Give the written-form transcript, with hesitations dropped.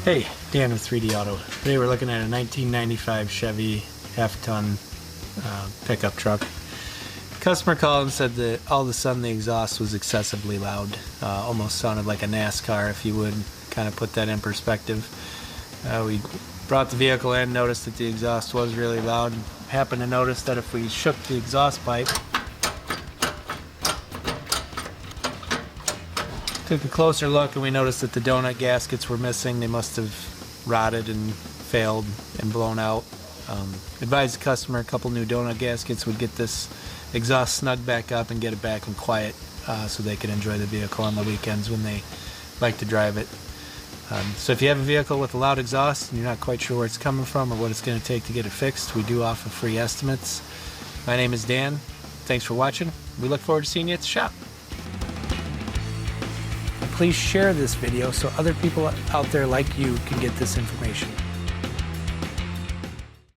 Hey, Dan with 3D Auto. Today we're looking at a 1995 Chevy half-ton pickup truck. The customer called and said that all of a sudden the exhaust was excessively loud. Almost sounded like a NASCAR, if you would kind of put that in perspective. We brought the vehicle in, noticed that the exhaust was really loud, and happened to notice that if we shook the exhaust pipe, took a closer look, and we noticed that the donut gaskets were missing. They must have rotted and failed and blown out. Advised the customer a couple new donut gaskets would get this exhaust snugged back up and get it back in quiet so they could enjoy the vehicle on the weekends when they like to drive it. So if you have a vehicle with a loud exhaust and you're not quite sure where it's coming from or what it's going to take to get it fixed, we do offer free estimates. My name is Dan. Thanks for watching. We look forward to seeing you at the shop. Please share this video so other people out there like you can get this information.